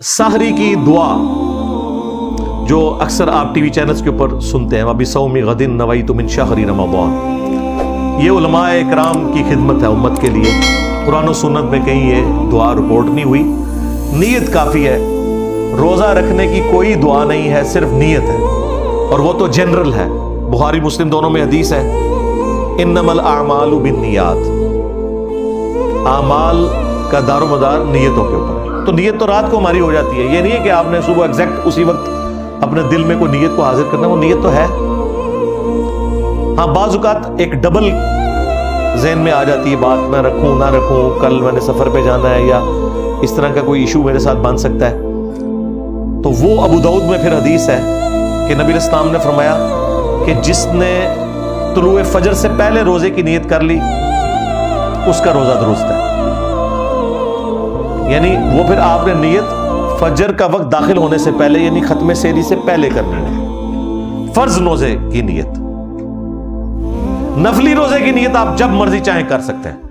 سحری کی دعا جو اکثر آپ ٹی وی چینلز کے اوپر سنتے ہیں، وَبِصَوْمِ غَدٍ نَوَيْتُ مِنْ شَهْرِ رَمَضَانَ، یہ علماء اکرام کی خدمت ہے امت کے لیے۔ قرآن و سنت میں کہیں یہ دعا رپورٹ نہیں ہوئی، نیت کافی ہے، روزہ رکھنے کی کوئی دعا نہیں ہے، صرف نیت ہے، اور وہ تو جنرل ہے۔ بخاری مسلم دونوں میں حدیث ہے، انما الاعمال بالنیات، اعمال کا دار و مدار نیتوں کے اوپر ہے۔ تو نیت تو رات کو ہماری ہو جاتی ہے، یہ نہیں ہے کہ آپ نے صبح ایگزیکٹ اسی وقت اپنے دل میں کوئی نیت کو حاضر کرنا، وہ نیت تو ہے۔ ہاں بعض اوقات ایک ڈبل ذہن میں آ جاتی ہے بات، میں رکھوں نہ رکھوں، کل میں نے سفر پہ جانا ہے، یا اس طرح کا کوئی ایشو میرے ساتھ بن سکتا ہے، تو وہ ابو داؤد میں پھر حدیث ہے کہ نبی علیہ السلام نے فرمایا کہ جس نے طلوع فجر سے پہلے روزے کی نیت کر لی اس کا روزہ درست ہے۔ یعنی وہ پھر آپ نے نیت فجر کا وقت داخل ہونے سے پہلے، یعنی ختم سحری سے پہلے کرنی ہے۔ فرض روزے کی نیت، نفلی روزے کی نیت آپ جب مرضی چاہیں کر سکتے ہیں۔